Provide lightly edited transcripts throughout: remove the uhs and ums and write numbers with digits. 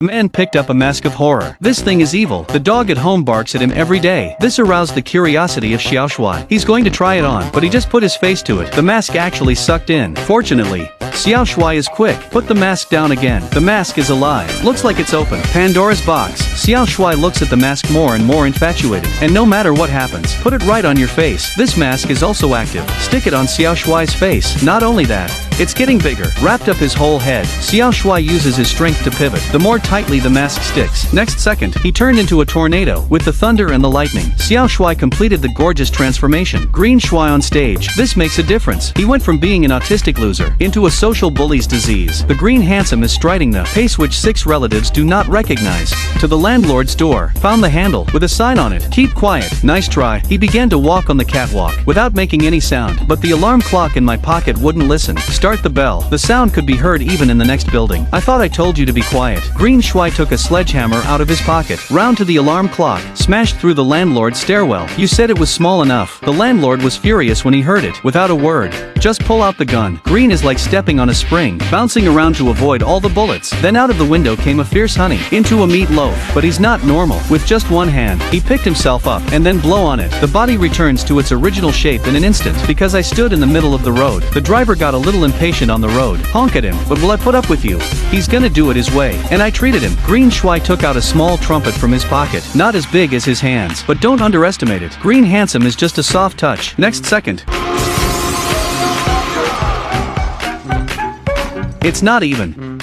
The man picked up a mask of horror. This thing is evil. The dog at home barks at him every day. This aroused the curiosity of Xiao Shuai. He's going to try it on, but he just put his face to it. The mask actually sucked in. Fortunately, Xiao Shuai is quick. Put the mask down again. The mask is alive. Looks like it's open. Pandora's box. Xiao Shuai looks at the mask more and more infatuated. And no matter what happens, put it right on your face. This mask is also active. Stick it on Xiao Shuai's face. Not only that, it's getting bigger. Wrapped up his whole head. Xiao Shuai uses his strength to pivot. The more tightly the mask sticks. Next second, he turned into a tornado. With the thunder and the lightning, Xiao Shuai completed the gorgeous transformation. Green Shuai on stage. This makes a difference. He went from being an autistic loser into a social bully's disease. The green handsome is striding the pace which 6 relatives do not recognize. To the landlord's door. Found the handle with a sign on it. Keep quiet. Nice try. He began to walk on the catwalk without making any sound. But the alarm clock in my pocket wouldn't listen. Start the bell. The sound could be heard even in the next building. I thought I told you to be quiet. Green Shuai took a sledgehammer out of his pocket. Round to the alarm clock. Smashed through the landlord's stairwell. You said it was small enough. The landlord was furious when he heard it. Without a word. Just pull out the gun. Green is like stepping on a spring, bouncing around to avoid all the bullets. Then out of the window came a fierce honey. Into a meat loaf. But he's not normal. With just one hand, he picked himself up and then blow on it. The body returns to its original shape in an instant. Because I stood in the middle of the road. The driver got a little impatient on the road. Honk at him. But will I put up with you? He's gonna do it his way. And I treated him. Green Shuai took out a small trumpet from his pocket. Not as big as his hands. But don't underestimate it. Green handsome is just a soft touch. Next second. It's not even.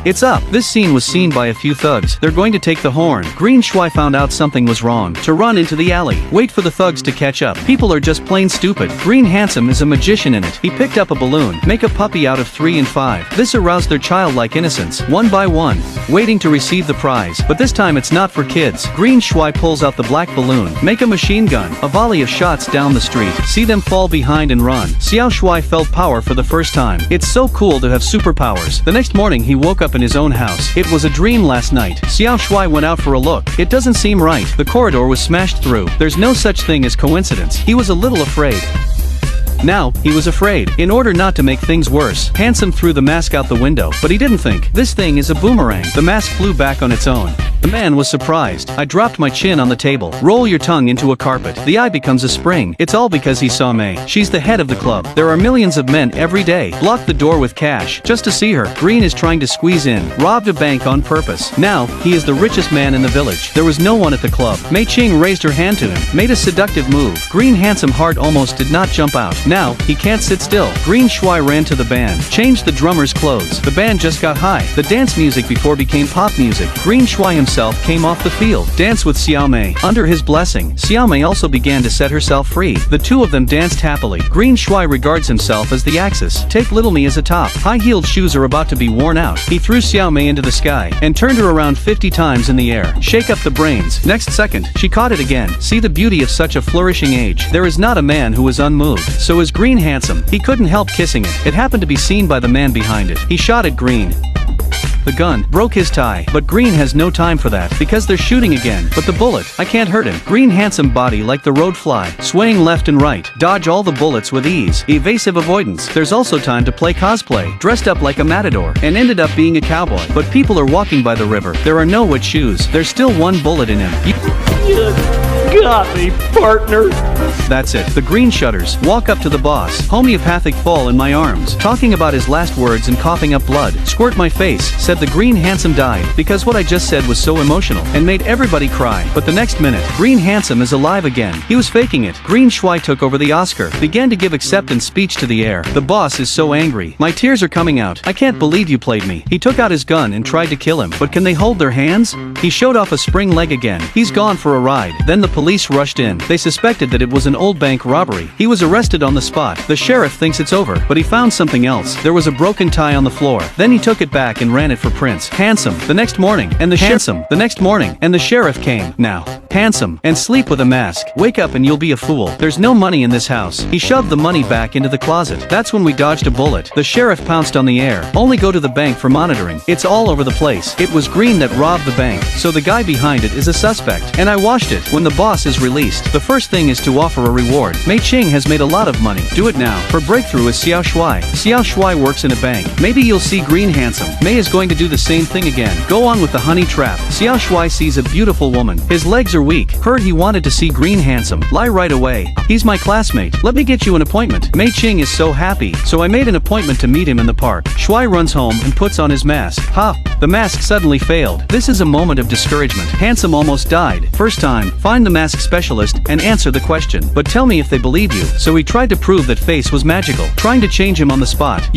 It's up. This scene was seen by a few thugs. They're going to take the horn. Green Shuai found out something was wrong. To run into the alley. Wait for the thugs to catch up. People are just plain stupid. Green Handsome is a magician in it. He picked up a balloon. Make a puppy out of 3 and 5. This aroused their childlike innocence. One by one. Waiting to receive the prize. But this time it's not for kids. Green Shuai pulls out the black balloon. Make a machine gun. A volley of shots down the street. See them fall behind and run. Xiao Shuai felt power for the first time. It's so cool to have superpowers. The next morning he woke up in his own house. It was a dream last night. Xiao Shuai went out for a look. It doesn't seem right. The corridor was smashed through. There's no such thing as coincidence. He was a little afraid. Now, he was afraid. In order not to make things worse, Handsome threw the mask out the window, but he didn't think. This thing is a boomerang. The mask flew back on its own. The man was surprised. I dropped my chin on the table. Roll your tongue into a carpet. The eye becomes a spring. It's all because he saw May. She's the head of the club. There are millions of men every day. Block the door with cash, just to see her. Green is trying to squeeze in. Robbed a bank on purpose. Now, he is the richest man in the village. There was no one at the club. Mei Ching raised her hand to him. Made a seductive move. Green Handsome heart almost did not jump out. Now, he can't sit still. Green Shuai ran to the band. Changed the drummer's clothes. The band just got high. The dance music before became pop music. Green Shuai himself came off the field. Danced with Xiao Mei. Under his blessing, Xiao Mei also began to set herself free. The two of them danced happily. Green Shuai regards himself as the axis. Take little me as a top. High-heeled shoes are about to be worn out. He threw Xiao Mei into the sky and turned her around 50 times in the air. Shake up the brains. Next second, she caught it again. See the beauty of such a flourishing age. There is not a man who is unmoved. So is Green Handsome. He couldn't help kissing it. It happened to be seen by the man behind it. He shot at Green. The gun broke his tie, but Green has no time for that because they're shooting again. But the bullet, I can't hurt him. Green Handsome body like the road fly, swaying left and right, dodge all the bullets with ease. Evasive avoidance. There's also time to play cosplay, dressed up like a matador, and ended up being a cowboy. But people are walking by the river. There are no wet shoes. There's still one bullet in him. You got me, partner. That's it. The green shudders. Walk up to the boss. Homeopathic fall in my arms. Talking about his last words and coughing up blood. Squirt my face. Said the Green Handsome died because what I just said was so emotional and made everybody cry. But the next minute, Green Handsome is alive again. He was faking it. Green Shuai took over the Oscar. Began to give acceptance speech to the air. The boss is so angry. My tears are coming out. I can't believe you played me. He took out his gun and tried to kill him. But can they hold their hands? He showed off a spring leg again. He's gone for a ride. Then the police rushed in. They suspected that it was an old bank robbery. He was arrested on the spot. The sheriff thinks it's over, but he found something else. There was a broken tie on the floor. Then he took it back and ran it for Prince Handsome. The next morning, and the sheriff came. Now, handsome, and sleep with a mask. Wake up and you'll be a fool. There's no money in this house. He shoved the money back into the closet. That's when we dodged a bullet. The sheriff pounced on the air. Only go to the bank for monitoring. It's all over the place. It was Green that robbed the bank, so the guy behind it is a suspect. And I washed it. When the boss is released, the first thing is to offer a reward. Mei Ching has made a lot of money. Do it now. Her breakthrough is Xiao Shuai. Xiao Shuai works in a bank. Maybe you'll see Green handsome. Mei is going to do the same thing again. Go on with the honey trap. Xiao Shuai sees a beautiful woman. His legs are weak. Heard he wanted to see Green handsome. Lie right away. He's my classmate. Let me get you an appointment. Mei Ching is so happy, so I made an appointment to meet him in the park. Shuai runs home and puts on his mask. Ha! The mask suddenly failed. This is a moment of discouragement. Handsome almost died. First time, find the mask specialist and answer the question. But tell me if they believe you. So he tried to prove that face was magical, trying to change him on the spot.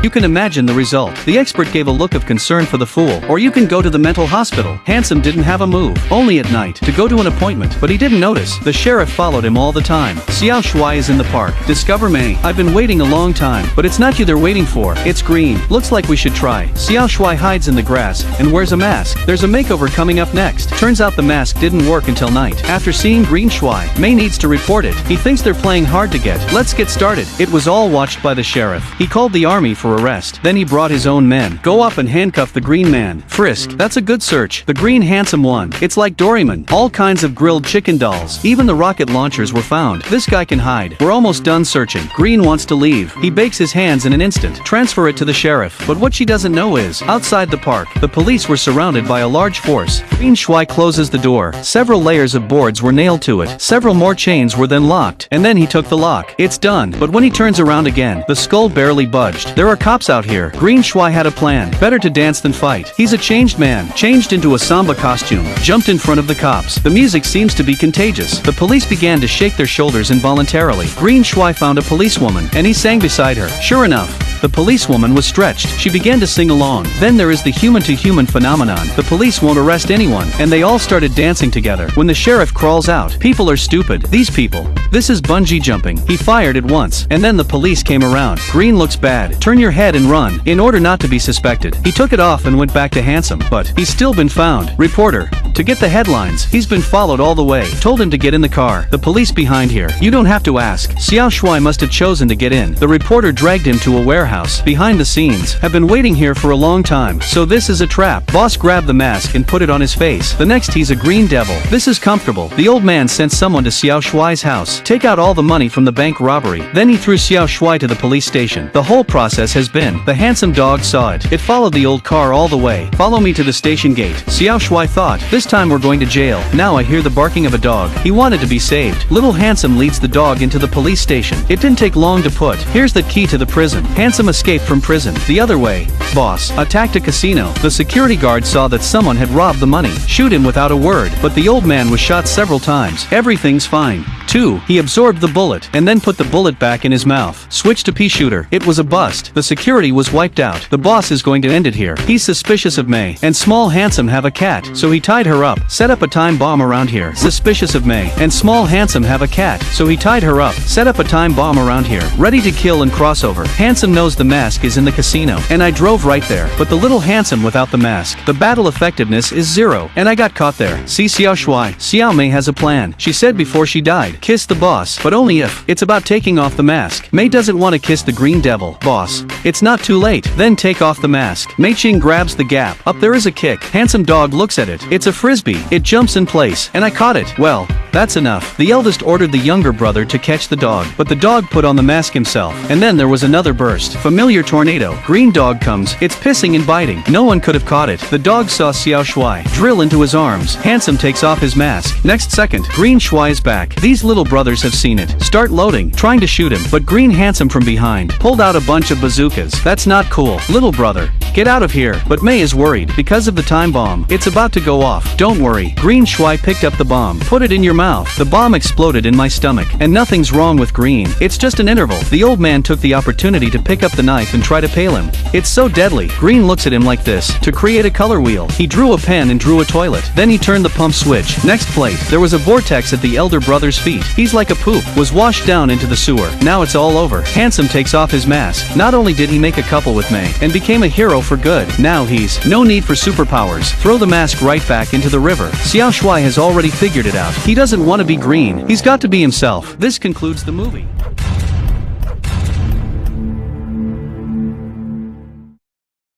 You can imagine the result. The expert gave a look of concern for the fool. Or you can go to the mental hospital. Handsome didn't have a move. Only at night. To go to an appointment. But he didn't notice. The sheriff followed him all the time. Xiao Shuai is in the park. Discover Mei. I've been waiting a long time. But it's not you they're waiting for. It's Green. Looks like we should try. Xiao Shuai hides in the grass and wears a mask. There's a makeover coming up next. Turns out the mask didn't work until night. After seeing Green Shuai, Mei needs to report it. He thinks they're playing hard to get. Let's get started. It was all watched by the sheriff. He called the army for arrest. Then he brought his own men. Go up and handcuff the Green man. Frisk. That's a good search. The Green handsome one. It's like Doraemon. All kinds of grilled chicken dolls. Even the rocket launchers were found. This guy can hide. We're almost done searching. Green wants to leave. He bakes his hands in an instant. Transfer it to the sheriff. But what she doesn't know is, outside the park, the police were surrounded by a large force. Green Shuai closes the door. Several layers of boards were nailed to it. Several more chains were then locked. And then he took the lock. It's done. But when he turns around again, the skull barely budged. There are cops out here. Green Shuai had a plan. Better to dance than fight. He's a changed man. Changed into a samba costume. Jumped in front of the cops. The music seems to be contagious. The police began to shake their shoulders involuntarily. Green Shuai found a policewoman, and he sang beside her. Sure enough, the policewoman was stretched. She began to sing along. Then there is the human-to-human phenomenon. The police won't arrest anyone, and they all started dancing together. When the sheriff crawls out, people are stupid. These people. This is bungee jumping. He fired it once, and then the police came around. Green looks bad. Turn your head and run, in order not to be suspected. He took it off and went back to handsome, but he's still been found. Reporter. To get the headlines, he's been followed all the way. Told him to get in the car. The police behind here. You don't have to ask. Xiao Shuai must have chosen to get in. The reporter dragged him to a warehouse. Behind the scenes. Have been waiting here for a long time. So this is a trap. Boss grabbed the mask and put it on his face. The next he's a green devil. This is comfortable. The old man sent someone to Xiao Shuai's house. Take out all the money from the bank robbery. Then he threw Xiao Shuai to the police station. The whole process has been. The handsome dog saw it. It followed the old car all the way. Follow me to the station gate. Xiao Shuai thought, this time we're going to jail. Now I hear the barking of a dog. He wanted to be saved. Little Handsome leads the dog into the police station. It didn't take long to put. Here's the key to the prison. Handsome escaped from prison. The other way. Boss attacked a casino. The security guard saw that someone had robbed the money. Shoot him without a word. But the old man was shot several times. Everything's fine. 2. He absorbed the bullet and then put the bullet back in his mouth. Switch to pea shooter. It was a bust. The security was wiped out. The boss is going to end it here. He's suspicious of Mei. And Small Handsome have a cat. So he tied her up. Set up a time bomb around here. Suspicious of Mei. And Small Handsome have a cat. So he tied her up. Set up a time bomb around here. Ready to kill and crossover. Handsome knows the mask is in the casino. And I drove right there. But the little Handsome without the mask. The battle effectiveness is 0. And I got caught there. See Xiao Shuai. Xiao Mei has a plan. She said before she died. Kiss the boss. But only if. It's about taking off the mask. Mei doesn't want to kiss the green devil. Boss. It's not too late. Then take off the mask. Mei Ching grabs the gap. Up there is a kick. Handsome dog looks at it. It's a frisbee. It jumps in place. And I caught it. Well, that's enough. The eldest ordered the younger brother to catch the dog. But the dog put on the mask himself. And then there was another burst. Familiar tornado. Green dog comes. It's pissing and biting. No one could have caught it. The dog saw Xiao Shuai drill into his arms. Handsome takes off his mask. Next second, Green Shuai is back. These little brothers have seen it. Start loading. Trying to shoot him. But Green Handsome from behind pulled out a bunch of bazookas. That's not cool. Little brother. Get out of here. But May is worried because of the time bomb. It's about to go off. Don't worry. Green Shui picked up the bomb. Put it in your mouth. The bomb exploded in my stomach. And nothing's wrong with Green. It's just an interval. The old man took the opportunity to pick up the knife and try to pale him. It's so deadly. Green looks at him like this. To create a color wheel, he drew a pen and drew a toilet. Then he turned the pump switch. Next plate, there was a vortex at the elder brother's feet. He's like a poop. Was washed down into the sewer. Now it's all over. Handsome takes off his mask. Not only did he make a couple with May, and became a hero for good, now he's no need for superpowers. Throw the mask right back into the river. Xiao Shui has already figured it out. He doesn't want to be green. He's got to be himself. This concludes the movie.